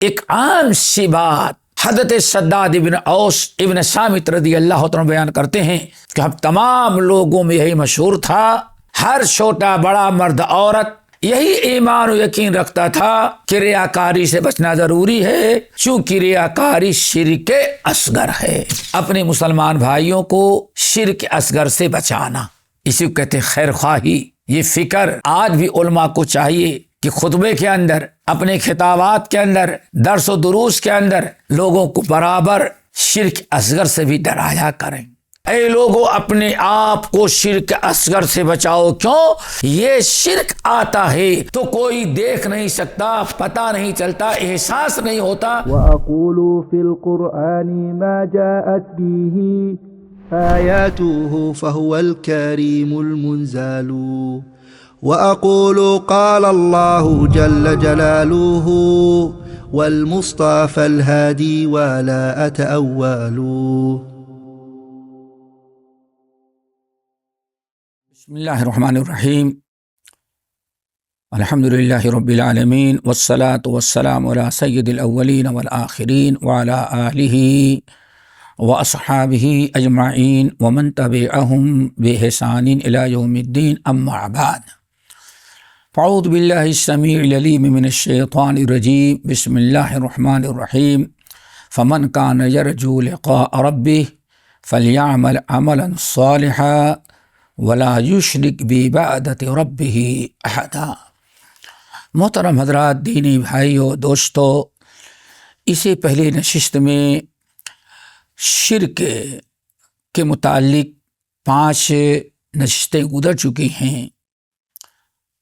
ایک عام سی بات حضرت شداد ابن اوس ابن صامت رضی اللہ عنہ بیان کرتے ہیں کہ ہم تمام لوگوں میں یہی مشہور تھا، ہر چھوٹا بڑا مرد عورت یہی ایمان و یقین رکھتا تھا کہ ریاکاری سے بچنا ضروری ہے، چونکہ ریاکاری شرک اصغر ہے۔ اپنے مسلمان بھائیوں کو شرک اصغر سے بچانا، اسی کو کہتے ہیں خیر خواہی۔ یہ فکر آج بھی علماء کو چاہیے کہ خطبے کے اندر، اپنے خطابات کے اندر، درس و دروس کے اندر لوگوں کو برابر شرک اصغر سے بھی ڈرایا کریں۔ اے لوگوں، اپنے آپ کو شرک اصغر سے بچاؤ۔ کیوں؟ یہ شرک آتا ہے تو کوئی دیکھ نہیں سکتا، پتہ نہیں چلتا، احساس نہیں ہوتا۔ وَأَقُولُ فِي الْقُرْآنِ مَا جَاءَتْ بِهِ آيَاتُهُ فَهُوَ الْكَرِيمُ الْمُنزَلُ وَأَقُولُ قَالَ اللَّهُ جَلَّ جَلَالُهُ وَالْمُصْطَفَى الْهَادِي وَلَا أَتَأَوَّلُ۔ بسم اللہ الرحمن الرحیم، الحمدللہ رب العالمین، والصلاة والسلام علی سید الاولین والآخرین وعلی آلہ واصحابہ اجمعین ومن تبعہم بإحسان الی یوم الدین، اما بعد، فاعوذ باللہ السمیع العلیم من الشیطان الرجیم، بسم اللہ الرحمن الرحیم، فمن کان یرجو لقاء ربہ فلیعمل عملا صالحا ولا یشرک بعبادۃ ربہ احدا۔ محترم حضرات، دینی بھائیو، دوستو، اسے پہلے نشست میں شرک کے متعلق 5 نشستیں گزر چکی ہیں،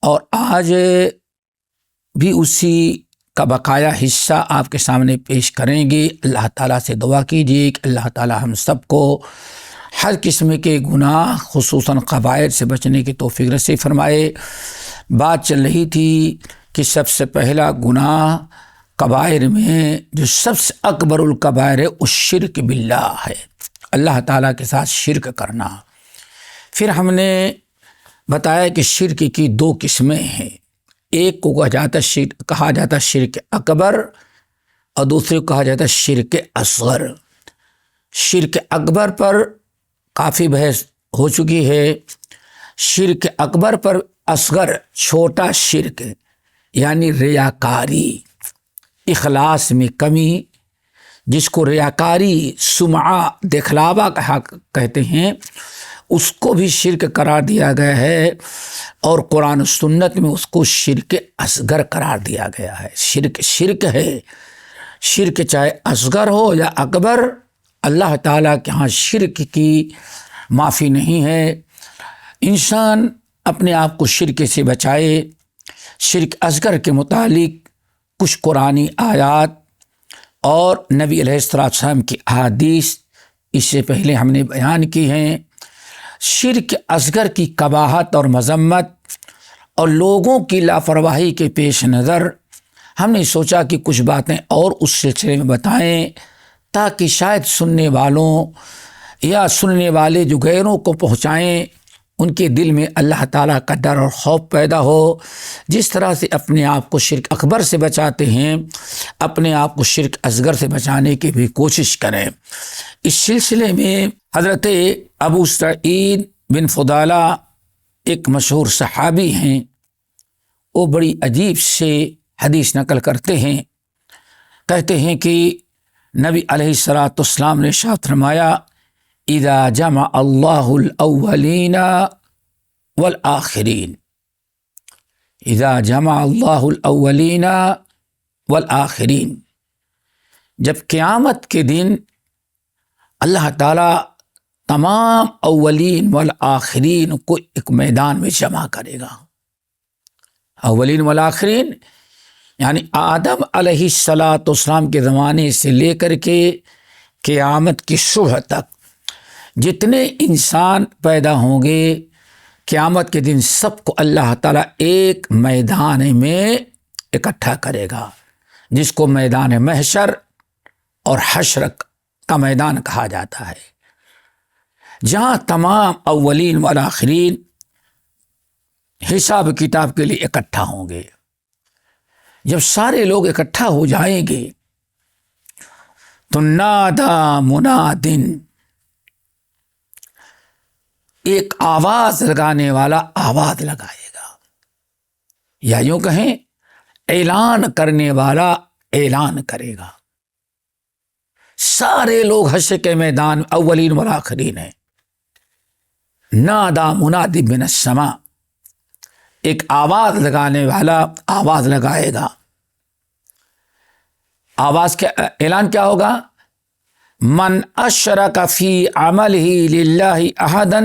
اور آج بھی اسی کا بقایا حصہ آپ کے سامنے پیش کریں گے۔ اللہ تعالیٰ سے دعا کیجیے کہ اللہ تعالیٰ ہم سب کو ہر قسم کے گناہ، خصوصاً قبائر سے بچنے کی توفیق نصیب فرمائے۔ بات چل رہی تھی کہ سب سے پہلا گناہ قبائر میں جو سب سے اکبر القبائر ہے، اس شرک باللہ ہے، اللہ تعالیٰ کے ساتھ شرک کرنا۔ پھر ہم نے بتایا کہ شرک کی 2 قسمیں ہیں، ایک کو کہا جاتا شرک اکبر، اور دوسرے کو کہا جاتا شرک اصغر۔ شرک اکبر پر کافی بحث ہو چکی ہے۔ شرک اکبر پر اصغر، چھوٹا شرک، یعنی ریاکاری، اخلاص میں کمی، جس کو ریاکاری، سمعہ، دکھلاوا کہتے ہیں، اس کو بھی شرک قرار دیا گیا ہے، اور قرآن و سنت میں اس کو شرک اصغر قرار دیا گیا ہے۔ شرک شرک ہے، شرک چاہے اصغر ہو یا اکبر، اللہ تعالیٰ کے ہاں شرک کی معافی نہیں ہے۔ انسان اپنے آپ کو شرک سے بچائے۔ شرک اصغر کے متعلق کچھ قرآنی آیات اور نبی علیہ السلام کی احادیث اس سے پہلے ہم نے بیان کی ہیں۔ شرک اصغر کی قباحت اور مذمت اور لوگوں کی لاپرواہی کے پیش نظر ہم نے سوچا کہ کچھ باتیں اور اس سلسلے میں بتائیں، تاکہ شاید سننے والوں یا سننے والے جو غیروں کو پہنچائیں، ان کے دل میں اللہ تعالیٰ کا ڈر اور خوف پیدا ہو۔ جس طرح سے اپنے آپ کو شرک اکبر سے بچاتے ہیں، اپنے آپ کو شرک اصغر سے بچانے کی بھی کوشش کریں۔ اس سلسلے میں حضرت ابو سعید بن فضالہ ایک مشہور صحابی ہیں، وہ بڑی عجیب سے حدیث نقل کرتے ہیں۔ کہتے ہیں کہ نبی علیہ الصلاۃ والسلام نے ارشاد فرمایا، اذا جمع اللہ الاولین والآخرین، اذا جمع اللہ الاولین والآخرین، جب قیامت کے دن اللہ تعالیٰ تمام اولین والآخرین کو ایک میدان میں جمع کرے گا۔ اولین والآخرین یعنی آدم علیہ الصلاۃ والسلام کے زمانے سے لے کر کے قیامت کی صبح تک جتنے انسان پیدا ہوں گے، قیامت کے دن سب کو اللہ تعالیٰ ایک میدان میں اکٹھا کرے گا، جس کو میدان محشر اور حشر کا میدان کہا جاتا ہے، جہاں تمام اولین والآخرین حساب کتاب کے لیے اکٹھا ہوں گے۔ جب سارے لوگ اکٹھا ہو جائیں گے تو نادا منادن، ایک آواز لگانے والا آواز لگائے گا، یا یوں کہیں اعلان کرنے والا اعلان کرے گا۔ سارے لوگ حشر کے میدان اولین والآخرین ہیں۔ نادا منادی من السماء، ایک آواز لگانے والا آواز لگائے گا۔ آواز کے اعلان کیا ہوگا؟ من اشرک فی عملہ للہ احدا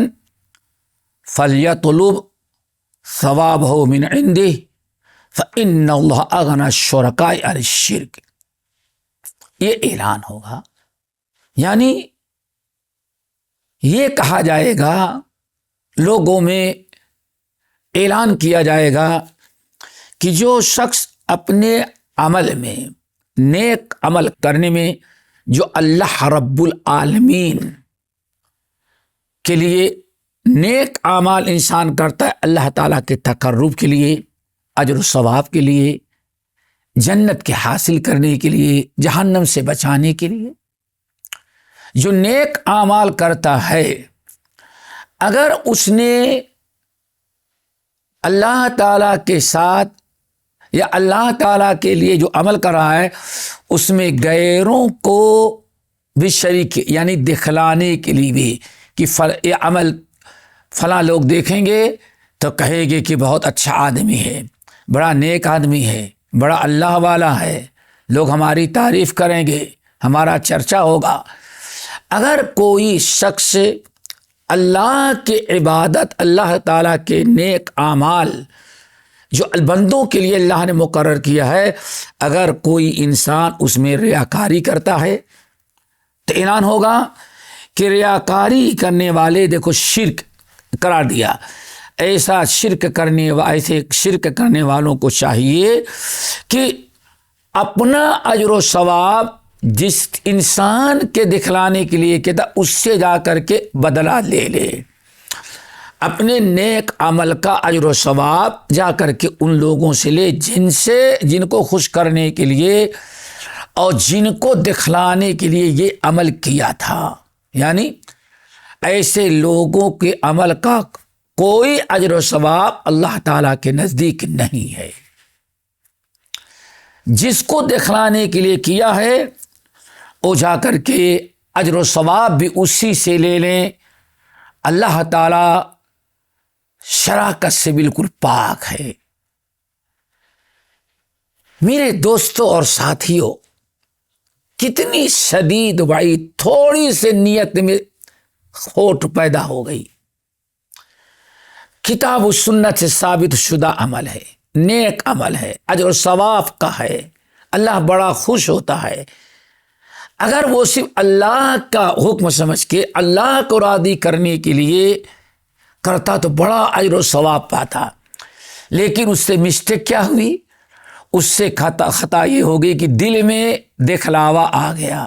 فلیطلب ثوابہ من عندہ فإن اللہ اغنی الشرکاء عن الشرک۔ یہ اعلان ہوگا، یعنی یہ کہا جائے گا، لوگوں میں اعلان کیا جائے گا کہ جو شخص اپنے عمل میں، نیک عمل کرنے میں، جو اللہ رب العالمین کے لیے نیک اعمال انسان کرتا ہے، اللہ تعالیٰ کے تقرب کے لیے، اجر و ثواب کے لیے، جنت کے حاصل کرنے کے لیے، جہنم سے بچانے کے لیے، جو نیک اعمال کرتا ہے، اگر اس نے اللہ تعالیٰ کے ساتھ یا اللہ تعالیٰ کے لیے جو عمل کر رہا ہے اس میں غیروں کو بھی شریک، یعنی دکھلانے کے لیے بھی کہ یہ عمل فلاں لوگ دیکھیں گے تو کہیں گے کہ بہت اچھا آدمی ہے، بڑا نیک آدمی ہے، بڑا اللہ والا ہے، لوگ ہماری تعریف کریں گے، ہمارا چرچا ہوگا۔ اگر کوئی شخص اللہ کی عبادت، اللہ تعالیٰ کے نیک اعمال جو بندوں کے لیے اللہ نے مقرر کیا ہے، اگر کوئی انسان اس میں ریاکاری کرتا ہے تو اعلان ہوگا کہ ریاکاری کرنے والے دیکھو شرک قرار دیا۔ ایسے شرک کرنے والوں کو چاہیے کہ اپنا اجر و ثواب جس انسان کے دکھلانے کے لیے کہتا اس سے جا کر کے بدلہ لے لے، اپنے نیک عمل کا اجر و ثواب جا کر کے ان لوگوں سے لے جن کو خوش کرنے کے لیے اور جن کو دکھلانے کے لیے یہ عمل کیا تھا۔ یعنی ایسے لوگوں کے عمل کا کوئی اجر و ثواب اللہ تعالیٰ کے نزدیک نہیں ہے۔ جس کو دکھلانے کے لیے کیا ہے وہ جا کر کے اجر و ثواب بھی اسی سے لے لیں۔ اللہ تعالیٰ شراکت سے بالکل پاک ہے۔ میرے دوستوں اور ساتھیوں، کتنی شدید وعید تھوڑی سے نیت میں کھوٹ پیدا ہو گئی۔ کتاب و سنت سے ثابت شدہ عمل ہے، نیک عمل ہے، اجر و ثواب کا ہے، اللہ بڑا خوش ہوتا ہے۔ اگر وہ صرف اللہ کا حکم سمجھ کے اللہ کو راضی کرنے کے لیے کرتا تو بڑا اجر و ثواب پاتا، لیکن اس سے مسٹیک کیا ہوئی؟ اس سے خطا یہ ہو گئی کہ دل میں دکھلاوا آ گیا۔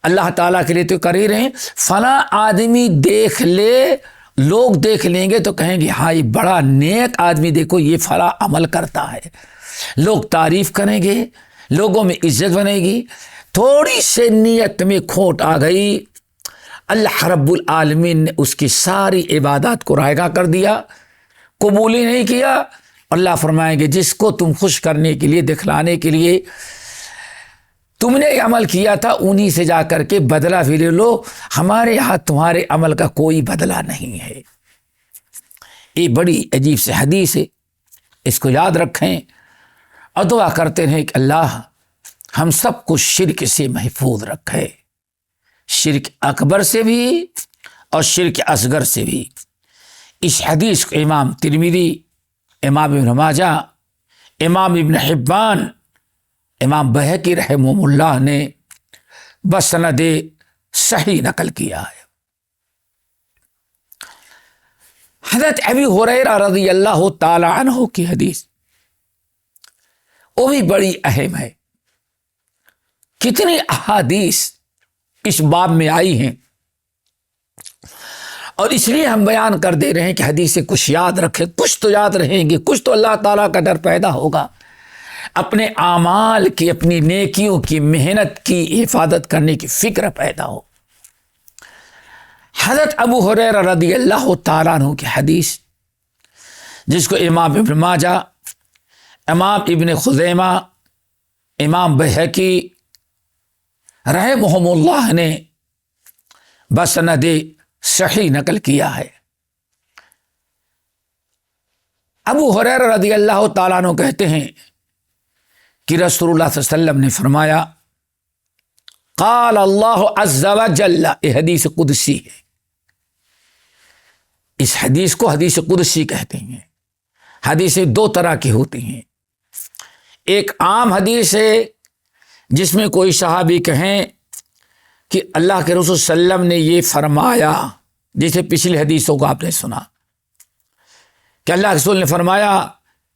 اللہ تعالیٰ کے لیے تو کر ہی رہے ہیں، فلاں آدمی دیکھ لے، لوگ دیکھ لیں گے تو کہیں گے ہاں یہ بڑا نیک آدمی، دیکھو یہ فلاں عمل کرتا ہے، لوگ تعریف کریں گے، لوگوں میں عزت بنے گی۔ تھوڑی سے نیت میں کھوٹ آ گئی، اللہ رب العالمین نے اس کی ساری عبادات کو رائگاں کر دیا، قبول ہی نہیں کیا۔ اللہ فرمائیں گے جس کو تم خوش کرنے کے لیے، دکھلانے کے لیے تم نے عمل کیا تھا انہی سے جا کر کے بدلہ بھی لے لو، ہمارے یہاں تمہارے عمل کا کوئی بدلہ نہیں ہے۔ یہ بڑی عجیب سے حدیث ہے، اس کو یاد رکھیں اور دعا کرتے رہیں کہ اللہ ہم سب کو شرک سے محفوظ رکھے، شرک اکبر سے بھی اور شرک اصغر سے بھی۔ اس حدیث کو امام ترمذی، امام ابن ماجہ، امام ابن حبان، امام بہقی رحمہ اللہ نے بسند صحیح نقل کیا ہے۔ حضرت ابی ہریرہ رضی اللہ تعالی عنہ کی حدیث، وہ بھی بڑی اہم ہے۔ کتنی احادیث اس باب میں آئی ہیں، اور اس لیے ہم بیان کر دے رہے ہیں کہ حدیث سے کچھ یاد رکھیں، کچھ تو یاد رہیں گے، کچھ تو اللہ تعالیٰ کا ڈر پیدا ہوگا۔ اپنے اعمال کی، اپنی نیکیوں کی، محنت کی حفاظت کرنے کی فکر پیدا ہو۔ حضرت ابو ہریرہ رضی اللہ تعالیٰ عنہ کی حدیث، جس کو امام ابن ماجہ، امام ابن خزیمہ، امام بہقی رحمہم اللہ نے بسند صحیح نقل کیا ہے۔ ابو ہریرہ رضی اللہ تعالیٰ عنہ کہتے ہیں کہ رسول اللہ صلی اللہ علیہ وسلم نے فرمایا، قال اللہ عز وجل، یہ حدیث قدسی ہے۔ اس حدیث کو حدیث قدسی کہتے ہیں۔ حدیثیں دو طرح کی ہوتی ہیں، ایک عام حدیث ہے جس میں کوئی صحابی کہیں کہ اللہ کے رسول صلی اللہ علیہ وسلم نے یہ فرمایا، جیسے پچھلی حدیثوں کو آپ نے سنا کہ اللہ کے رسول نے فرمایا،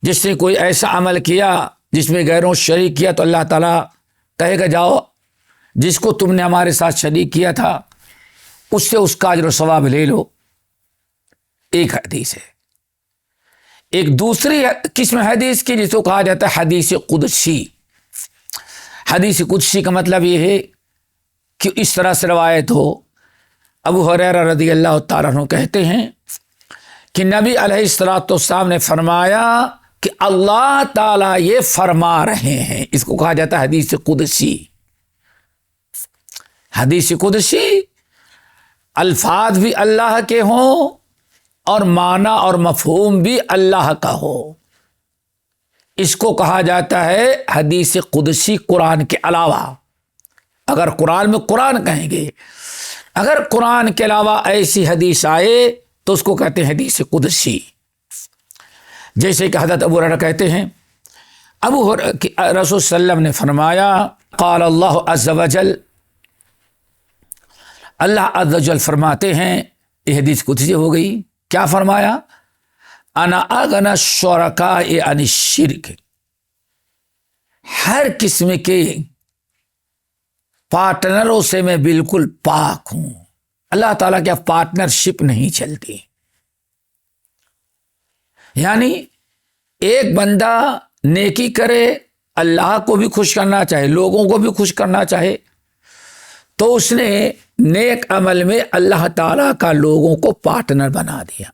جس نے کوئی ایسا عمل کیا جس میں غیروں شریک کیا تو اللہ تعالیٰ کہے گا جاؤ جس کو تم نے ہمارے ساتھ شریک کیا تھا اس سے اس کا اجر و ثواب لے لو۔ ایک حدیث ہے۔ ایک دوسری قسم حدیث کی جس کو کہا جاتا ہے حدیث قدسی۔ حدیث قدسی کا مطلب یہ ہے کہ اس طرح سے روایت ہو، ابو ہریرہ رضی اللہ تعالیٰ عنہ کہتے ہیں کہ نبی علیہ الصلوۃ والسلام نے فرمایا کہ اللہ تعالیٰ یہ فرما رہے ہیں۔ اس کو کہا جاتا ہے حدیث قدسی۔ حدیث قدسی الفاظ بھی اللہ کے ہوں اور معنی اور مفہوم بھی اللہ کا ہو، اس کو کہا جاتا ہے حدیث قدسی قرآن کے علاوہ۔ اگر قرآن میں قرآن کہیں گے، اگر قرآن کے علاوہ ایسی حدیث آئے تو اس کو کہتے ہیں حدیث قدسی۔ جیسے کہ حضرت ابو ہریرہ کہتے ہیں، رسول صلی اللہ علیہ وسلم نے فرمایا، قال اللہ عز وجل، اللہ عز وجل فرماتے ہیں، یہ حدیث قدسی ہو گئی۔ کیا فرمایا؟ انا اغنی الشرکاء عن الشرک، ہر قسم کے پارٹنروں سے میں بالکل پاک ہوں۔ اللہ تعالیٰ کی پارٹنرشپ نہیں چلتی، یعنی ایک بندہ نیکی کرے، اللہ کو بھی خوش کرنا چاہے، لوگوں کو بھی خوش کرنا چاہے، تو اس نے نیک عمل میں اللہ تعالیٰ کا لوگوں کو پارٹنر بنا دیا۔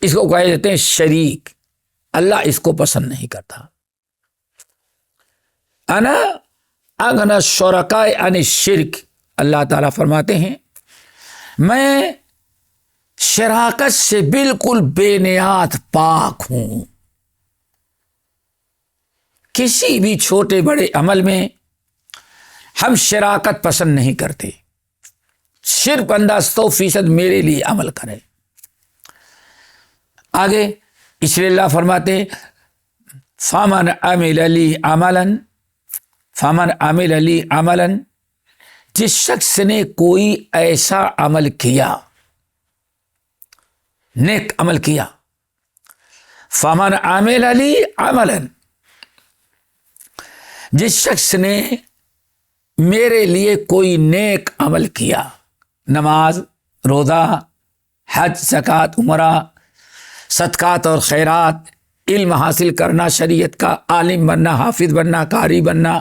اس کو کہے جاتے ہیں شریک۔ اللہ اس کو پسند نہیں کرتا۔ انا اغنی الشرکاء عن الشرک، اللہ تعالیٰ فرماتے ہیں میں شراکت سے بالکل بے نیاز پاک ہوں۔ کسی بھی چھوٹے بڑے عمل میں ہم شراکت پسند نہیں کرتے، صرف بندہ 100% میرے لیے عمل کرے۔ آگے اس لیے اللہ فرماتے ہیں فَمَنْ عَمِلَ لِي عَمَلًا، فَمَنْ عَمِلَ لِي عَمَلًا، جس شخص نے کوئی ایسا عمل کیا، نیک عمل کیا، فَمَنْ عَمِلَ لِي عَمَلًا، جس شخص نے میرے لیے کوئی نیک عمل کیا، نماز، روزہ، حج، زکوٰۃ، عمرہ، صدقات اور خیرات، علم حاصل کرنا، شریعت کا عالم بننا، حافظ بننا، قاری بننا،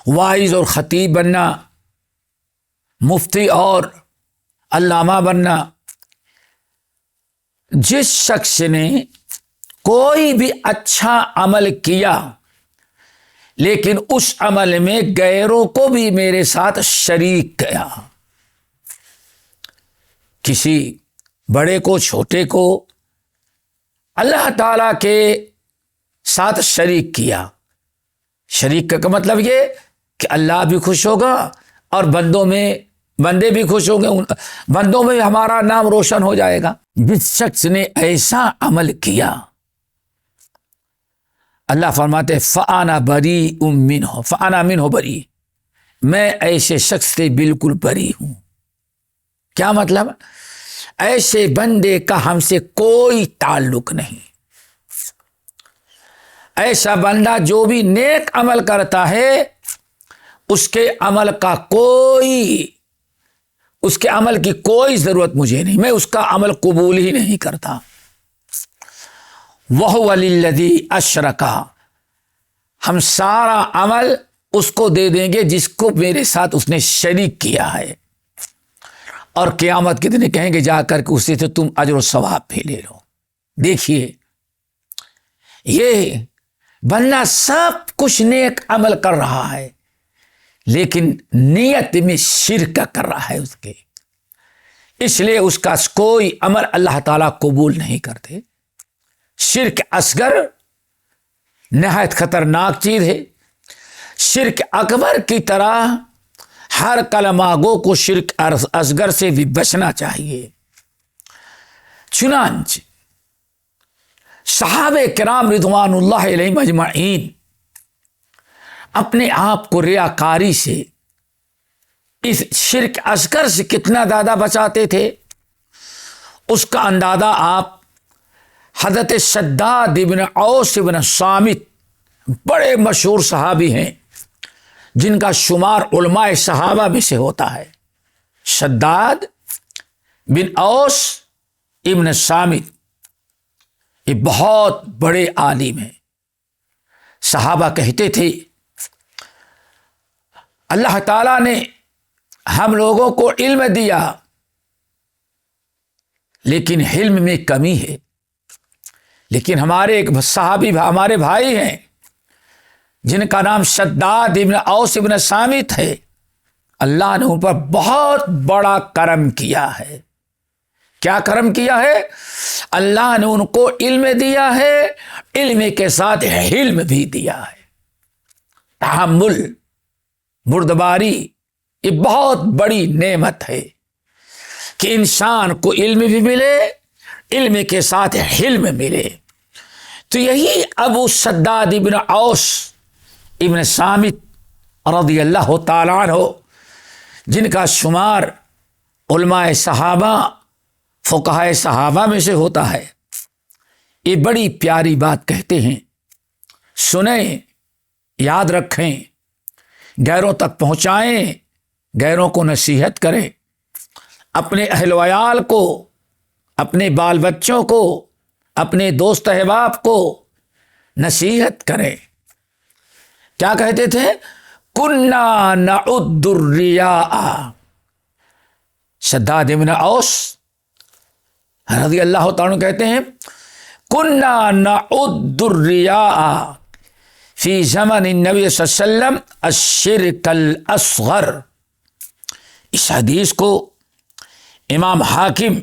واعظ اور خطیب بننا، مفتی اور علامہ بننا، جس شخص نے کوئی بھی اچھا عمل کیا لیکن اس عمل میں غیروں کو بھی میرے ساتھ شریک کیا، کسی بڑے کو چھوٹے کو اللہ تعالیٰ کے ساتھ شریک کیا۔ شریک کا مطلب یہ کہ اللہ بھی خوش ہوگا اور بندے بھی خوش ہوں گے، بندوں میں ہمارا نام روشن ہو جائے گا۔ جس شخص نے ایسا عمل کیا، اللہ فرماتے فَأَنَا بَرِيءٌ مِّنْهُ، فَأَنَا مِنْهُ بَرِيءٌ، میں ایسے شخص سے بالکل بری ہوں۔ کیا مطلب؟ ایسے بندے کا ہم سے کوئی تعلق نہیں۔ ایسا بندہ جو بھی نیک عمل کرتا ہے، اس کے عمل کی کوئی ضرورت مجھے نہیں، میں اس کا عمل قبول ہی نہیں کرتا۔ وَهُوَ لِلَّذِي أَشْرَكَ، ہم سارا عمل اس کو دے دیں گے جس کو میرے ساتھ اس نے شریک کیا ہے، اور قیامت کے دن کہیں گے جا کر کے اسی سے تم اجر و ثواب بھی لے لو۔ دیکھیے یہ بندہ سب کچھ نیک عمل کر رہا ہے لیکن نیت میں شرک کر رہا ہے اس کے، اس لیے اس کا کوئی عمل اللہ تعالیٰ قبول نہیں کرتے۔ شرک اصغر نہایت خطرناک چیز ہے، شرک اکبر کی طرح ہر کلمہ گو کو شرک اصغر سے بھی بچنا چاہیے۔ چنانچہ صحابہ کرام رضوان اللہ علیہم اجمعین اپنے آپ کو ریاکاری سے، اس شرک اصغر سے کتنا زیادہ بچاتے تھے اس کا اندازہ آپ حضرت شداد ابن اوس ابن صامت، بڑے مشہور صحابی ہیں جن کا شمار علماء صحابہ میں سے ہوتا ہے۔ شداد بن اوس ابن صامت یہ بہت بڑے عالم ہیں۔ صحابہ کہتے تھے اللہ تعالیٰ نے ہم لوگوں کو علم دیا لیکن علم میں کمی ہے، لیکن ہمارے ایک صحابی ہمارے بھائی ہیں جن کا نام شداد ابن اوس ابن صامت ہے، اللہ نے ان پر بہت بڑا کرم کیا ہے۔ کیا کرم کیا ہے؟ اللہ نے ان کو علم دیا ہے، علم کے ساتھ حلم بھی دیا ہے۔ تحمل، بردباری، یہ بہت بڑی نعمت ہے کہ انسان کو علم بھی ملے، علم کے ساتھ حلم ملے۔ تو یہی ابو شداد ابن اوس ابن صامت رضی اللہ تعالیٰ عنہ جن کا شمار علماء صحابہ فقہاء صحابہ میں سے ہوتا ہے، یہ بڑی پیاری بات کہتے ہیں، سنیں، یاد رکھیں، غیروں تک پہنچائیں، غیروں کو نصیحت کریں، اپنے اہل وعیال کو، اپنے بال بچوں کو، اپنے دوست احباب کو نصیحت کریں۔ کیا کہتے تھے؟ کنا نعد الریاء، شداد ابن اوس رضی اللہ تعالیٰ کہتے ہیں کنا نعد الریاء فی زمن النبی صلی اللہ علیہ وسلم الشرک الاصغر۔ اس حدیث کو امام حاکم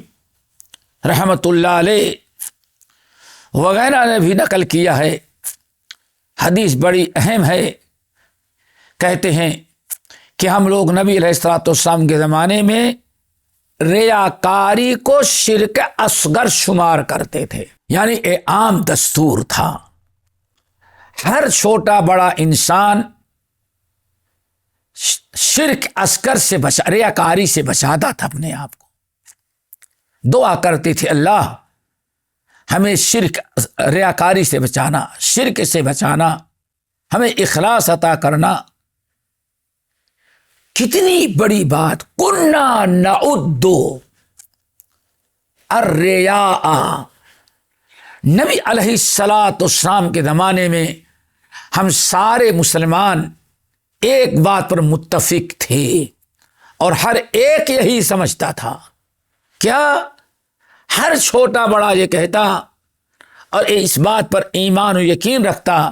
رحمت اللہ علیہ وغیرہ نے بھی نقل کیا ہے۔ حدیث بڑی اہم ہے۔ کہتے ہیں کہ ہم لوگ نبی علیہ الصلوۃ والسلام کے زمانے میں ریاکاری کو شرک اصغر شمار کرتے تھے، یعنی ایک عام دستور تھا۔ ہر چھوٹا بڑا انسان شرک اصغر سے ریاکاری سے بچاتا تھا اپنے آپ کو۔ دعا کرتے تھے اللہ ہمیں شرک ریاکاری سے بچانا، شرک سے بچانا، ہمیں اخلاص عطا کرنا۔ کتنی بڑی بات، کنا نعد الریاء۔ نبی علیہ الصلاۃ والسلام کے زمانے میں ہم سارے مسلمان ایک بات پر متفق تھے اور ہر ایک یہی سمجھتا تھا، کیا؟ ہر چھوٹا بڑا یہ کہتا اور اس بات پر ایمان و یقین رکھتا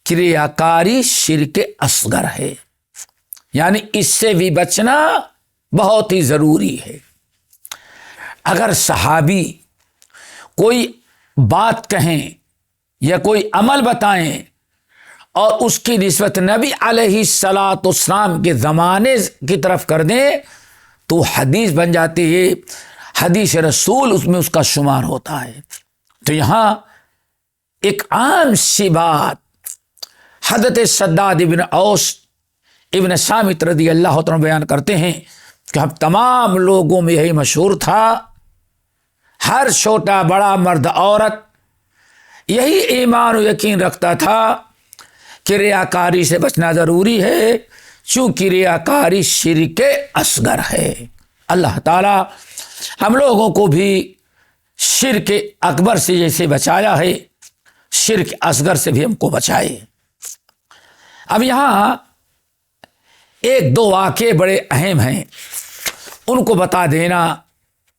کہ ریاکاری شرک اصغر ہے، یعنی اس سے بھی بچنا بہت ہی ضروری ہے۔ اگر صحابی کوئی بات کہیں یا کوئی عمل بتائیں اور اس کی نسبت نبی علیہ الصلاۃ والسلام کے زمانے کی طرف کر دیں تو حدیث بن جاتی ہے، حدیث رسول اس میں اس کا شمار ہوتا ہے۔ تو یہاں ایک عام سی بات حضرت شداد ابن اوس ابن صامت رضی اللہ عنہ بیان کرتے ہیں کہ ہم تمام لوگوں میں یہی مشہور تھا، ہر چھوٹا بڑا مرد عورت یہی ایمان و یقین رکھتا تھا کہ ریاکاری سے بچنا ضروری ہے، چونکہ ریاکاری شرک اصغر ہے۔ اللہ تعالی ہم لوگوں کو بھی شرک اکبر سے جیسے بچایا ہے شرک اصغر سے بھی ہم کو بچائے۔ اب یہاں ایک دو واقعے بڑے اہم ہیں، ان کو بتا دینا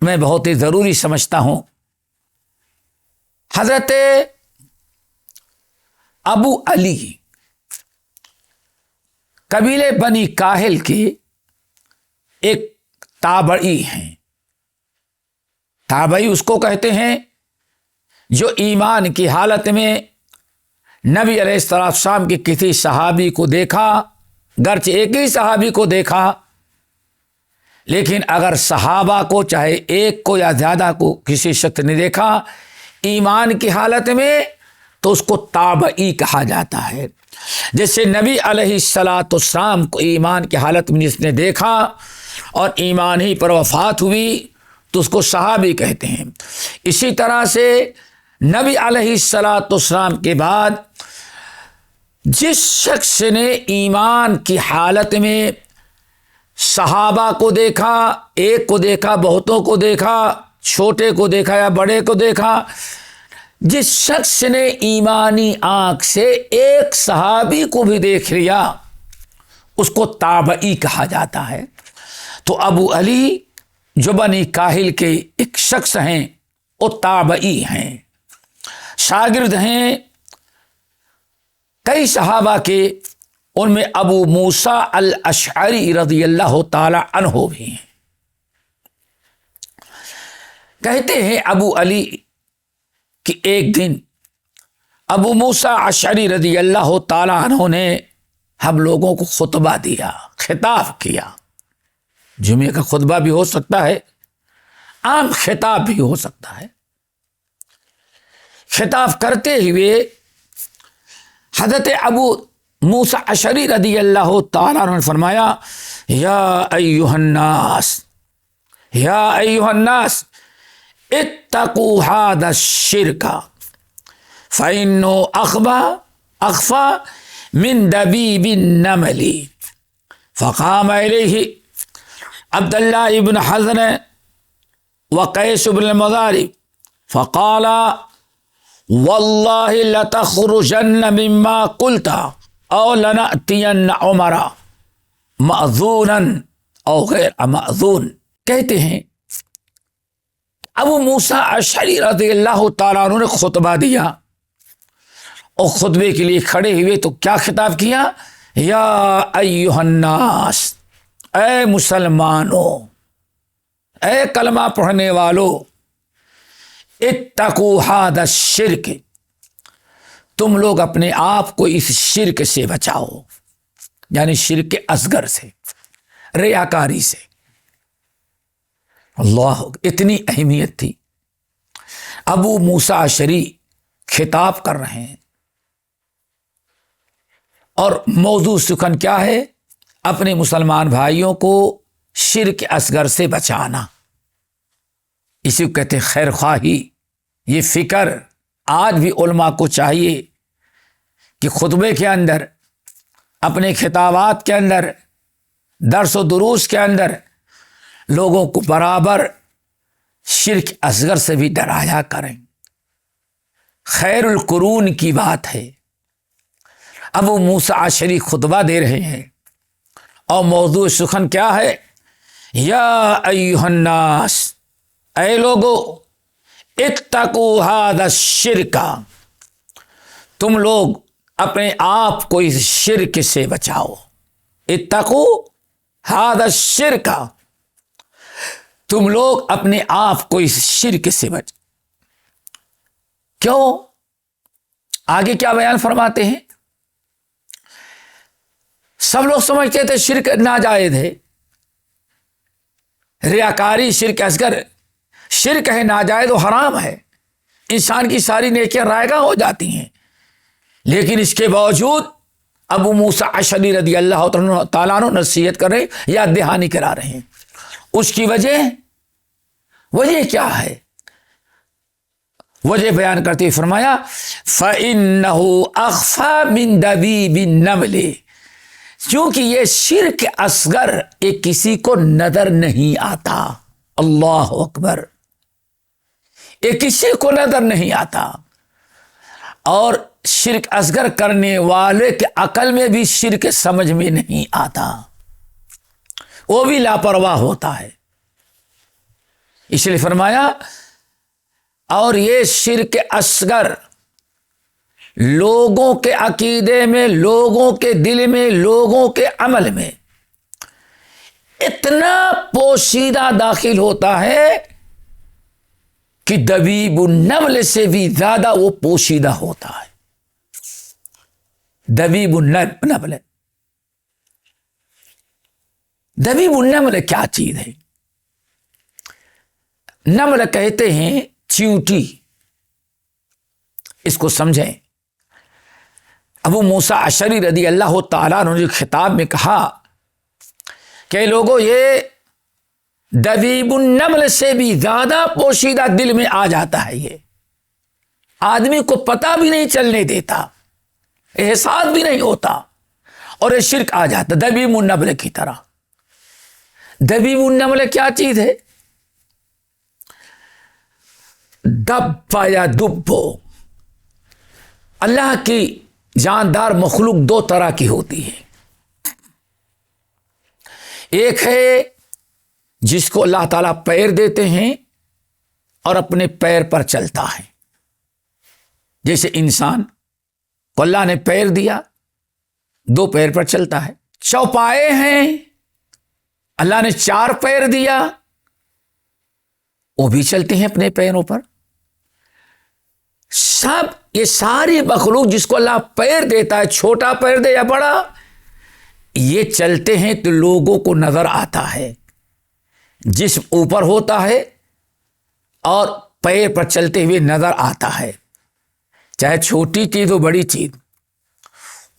میں بہت ہی ضروری سمجھتا ہوں۔ حضرت ابو علی قبیلے بنی کاہل کے ایک تابعی ہیں۔ تابعی اس کو کہتے ہیں جو ایمان کی حالت میں نبی علیہ السلام کے کسی صحابی کو دیکھا، گرچہ ایک ہی صحابی کو دیکھا، لیکن اگر صحابہ کو چاہے ایک کو یا زیادہ کو کسی شخص نے دیکھا ایمان کی حالت میں تو اس کو تابعی کہا جاتا ہے۔ جیسے نبی علیہ السلام کو ایمان کی حالت میں جس نے دیکھا اور ایمان ہی پر وفات ہوئی تو اس کو صحابی کہتے ہیں۔ اسی طرح سے نبی علیہ السلام کے بعد جس شخص نے ایمان کی حالت میں صحابہ کو دیکھا، ایک کو دیکھا، بہتوں کو دیکھا، چھوٹے کو دیکھا یا بڑے کو دیکھا، جس شخص نے ایمانی آنکھ سے ایک صحابی کو بھی دیکھ لیا اس کو تابعی کہا جاتا ہے۔ تو ابو علی جو بنی کاہل کے ایک شخص ہیں وہ تابعی ہیں، شاگرد ہیں کئی صحابہ کے، ان میں ابو موسیٰ الاشعری رضی اللہ تعالی عنہ بھی ہیں۔ کہتے ہیں ابو علی کہ ایک دن ابو موسیٰ اشعری رضی اللہ تعالی عنہ نے ہم لوگوں کو خطبہ دیا، خطاب کیا۔ جمعے کا خطبہ بھی ہو سکتا ہے، عام خطاب بھی ہو سکتا ہے۔ خطاب کرتے ہوئے حضرت ابو موسیٰ اشعری رضی اللہ تعالیٰ عنہ نے فرمایا یا ایھا الناس، یا ایھا الناس اتقوا ھذا الشرک فإنه أخفى من دبیب النمل۔ فقام إلیہ عبد اللہ ابن حزن وقیس بن المضارب فقال واللہ لتخرجن مما قلت او لنأتین عمر مأذونا او غیر مأذون۔ کہتے ہیں ابو موسیٰ اشعری رضی اللہ تعالیٰ عنہ نے خطبہ دیا اور خطبے کے لیے کھڑے ہوئے تو کیا خطاب کیا؟ یا ایھا الناس، اے مسلمانوں، اے کلمہ پڑھنے والو، اتقوا ھذا الشرک، تم لوگ اپنے آپ کو اس شرک سے بچاؤ، یعنی شرک اصغر سے، ریاکاری سے۔ اللہ، اتنی اہمیت تھی۔ ابو موسیٰ اشعری خطاب کر رہے ہیں اور موضوع سخن کیا ہے؟ اپنے مسلمان بھائیوں کو شرک اصغر سے بچانا۔ اسی کو کہتے ہیں خیر خواہی۔ یہ فکر آج بھی علماء کو چاہیے کہ خطبے کے اندر، اپنے خطابات کے اندر، درس و دروس کے اندر لوگوں کو برابر شرک اصغر سے بھی ڈرایا کریں۔ خیر القرون کی بات ہے۔ ابو موسیٰ اشعری خطبہ دے رہے ہیں اور موضوع سخن کیا ہے؟ یا ایھا الناس، اے لوگو، اتقوا ھذا الشرک، تم لوگ اپنے آپ کو اس شرک سے بچاؤ۔ اتقوا ھذا الشرک، تم لوگ اپنے آپ کو اس شرک سے بچاؤ۔ کیوں؟ آگے کیا بیان فرماتے ہیں؟ سب لوگ سمجھتے تھے شرک ناجائز ہے، ریاکاری شرک اصغر، شرک ہے، ناجائز و حرام ہے، انسان کی ساری نیکیاں رائے گاں ہو جاتی ہیں، لیکن اس کے باوجود ابو موسیٰ اشعری رضی اللہ تعالیٰ عنہ نصیحت کر رہے، یاد دہانی کرا رہے ہیں۔ اس کی وجہ کیا ہے؟ وجہ بیان کرتے ہوئے فرمایا فَإِنَّهُ أَخْفَى مِن دَبِيبِ النَّمْلِ، کیونکہ یہ شرک اصغر یہ کسی کو نظر نہیں آتا۔ اللہ اکبر، یہ کسی کو نظر نہیں آتا، اور شرک اصغر کرنے والے کے عقل میں بھی شرک سمجھ میں نہیں آتا، وہ بھی لاپرواہ ہوتا ہے۔ اس لیے فرمایا اور یہ شرک اصغر لوگوں کے عقیدے میں، لوگوں کے دل میں، لوگوں کے عمل میں اتنا پوشیدہ داخل ہوتا ہے کہ دبیب النمل سے بھی زیادہ وہ پوشیدہ ہوتا ہے۔ دبیب النمل، دبیب النمل کیا چیز ہے؟ نمل کہتے ہیں چیونٹی، اس کو سمجھیں۔ ابو موسیٰ اشعری رضی اللہ تعالیٰ عنہ نے خطاب میں کہا کہ لوگوں یہ دبیب النمل سے بھی زیادہ پوشیدہ دل میں آ جاتا ہے، یہ آدمی کو پتہ بھی نہیں چلنے دیتا، احساس بھی نہیں ہوتا، اور یہ شرک آ جاتا دبیب النمل کی طرح۔ دبیب النمل کیا چیز ہے؟ دب یا دبو، اللہ کی جاندار مخلوق دو طرح کی ہوتی ہے۔ ایک ہے جس کو اللہ تعالیٰ پیر دیتے ہیں اور اپنے پیر پر چلتا ہے، جیسے انسان کو اللہ نے پیر دیا، دو پیر پر چلتا ہے۔ چوپائے ہیں، اللہ نے چار پیر دیا، وہ بھی چلتے ہیں اپنے پیروں پر۔ سب یہ ساری مخلوق جس کو اللہ پیر دیتا ہے، چھوٹا پیر دے یا بڑا، یہ چلتے ہیں تو لوگوں کو نظر آتا ہے، جسم اوپر ہوتا ہے اور پیر پر چلتے ہوئے نظر آتا ہے، چاہے چھوٹی چیز ہو بڑی چیز۔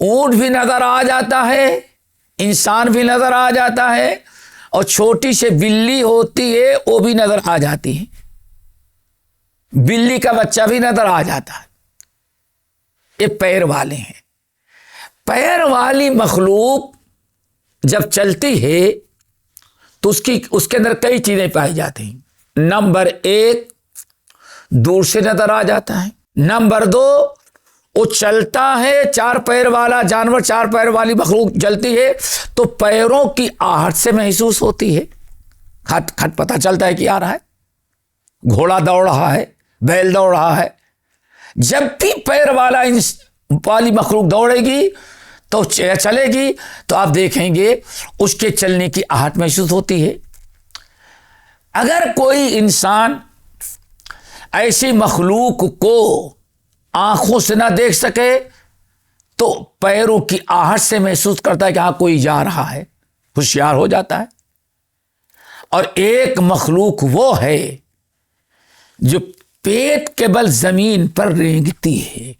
اونٹ بھی نظر آ جاتا ہے، انسان بھی نظر آ جاتا ہے، اور چھوٹی سے بلی ہوتی ہے وہ بھی نظر آ جاتی ہے، بلی کا بچہ بھی نظر آ جاتا ہے۔ یہ پیر والے ہیں۔ پیر والی مخلوق جب چلتی ہے تو اس کے اندر کئی چیزیں پائی جاتی ہیں۔ نمبر ایک، دور سے نظر آ جاتا ہے۔ نمبر دو، وہ چلتا ہے، چار پیر والا جانور، چار پیر والی مخلوق چلتی ہے تو پیروں کی آہٹ سے محسوس ہوتی ہے، کھٹ کھٹ پتہ چلتا ہے کہ آ رہا ہے، گھوڑا دوڑ رہا ہے، بیل دوڑ رہا ہے۔ جب بھی پیر والی مخلوق دوڑے گی تو چلے گی تو آپ دیکھیں گے اس کے چلنے کی آہٹ محسوس ہوتی ہے۔ اگر کوئی انسان ایسی مخلوق کو آنکھوں سے نہ دیکھ سکے تو پیروں کی آہٹ سے محسوس کرتا ہے کہ ہاں کوئی جا رہا ہے، ہوشیار ہو جاتا ہے۔ اور ایک مخلوق وہ ہے جو پیٹ کے بل زمین پر رینگتی ہے،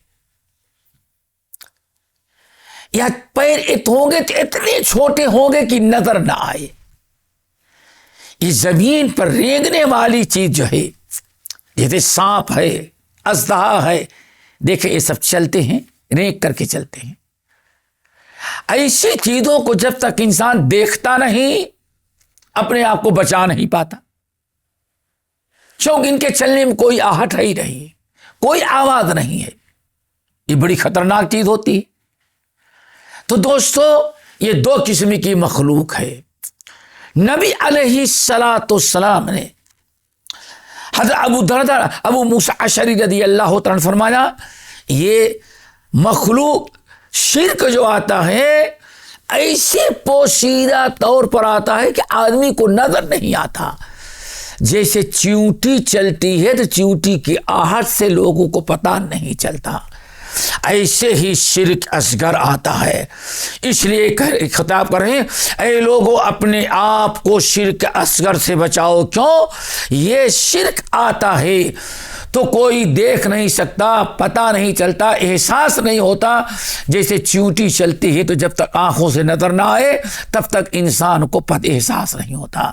یا پیر ہوں گے تو اتنے چھوٹے ہوں گے کہ نظر نہ آئے۔ یہ زمین پر رینگنے والی چیز جو ہے، جیسے سانپ ہے، اژدہا ہے، دیکھیں یہ سب چلتے ہیں، رینگ کر کے چلتے ہیں۔ ایسی چیزوں کو جب تک انسان دیکھتا نہیں اپنے آپ کو بچا نہیں پاتا، چونکہ ان کے چلنے میں کوئی آہٹ ہی نہیں ہے، کوئی آواز نہیں ہے۔ یہ بڑی خطرناک چیز ہوتی ہے۔ تو دوستو یہ دو قسم کی مخلوق ہے۔ نبی علیہ السلام نے حضرت ابو موسیٰ اشعری رضی اللہ تعالیٰ عنہ فرمایا، یہ مخلوق شرک جو آتا ہے ایسے پوشیدہ طور پر آتا ہے کہ آدمی کو نظر نہیں آتا۔ جیسے چیونٹی چلتی ہے تو چیونٹی کی آہٹ سے لوگوں کو پتہ نہیں چلتا، ایسے ہی شرک اصغر آتا ہے۔ اس لیے خطاب کر رہے ہیں، اے لوگوں اپنے آپ کو شرک اصغر سے بچاؤ۔ کیوں؟ یہ شرک آتا ہے تو کوئی دیکھ نہیں سکتا، پتہ نہیں چلتا، احساس نہیں ہوتا۔ جیسے چیونٹی چلتی ہے تو جب تک آنکھوں سے نظر نہ آئے تب تک انسان کو احساس نہیں ہوتا۔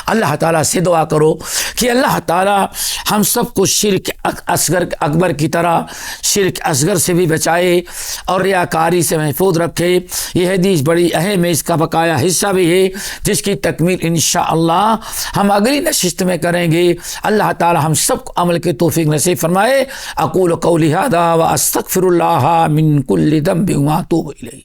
اللہ تعالیٰ سے دعا کرو کہ اللہ تعالیٰ ہم سب کو شرک اصغر اکبر کی طرح شرک اصغر سے بھی بچائے اور ریاکاری سے محفوظ رکھے۔ یہ حدیث بڑی اہم ہے، اس کا بقایا حصہ بھی ہے جس کی تکمیل انشاءاللہ ہم اگلی نشست میں کریں گے۔ اللہ تعالی ہم سب کو عمل کے توفیق نصیب فرمائے۔ اقول قولی ھذا واستغفر اللہ من کل ذنب واتوب الیہ۔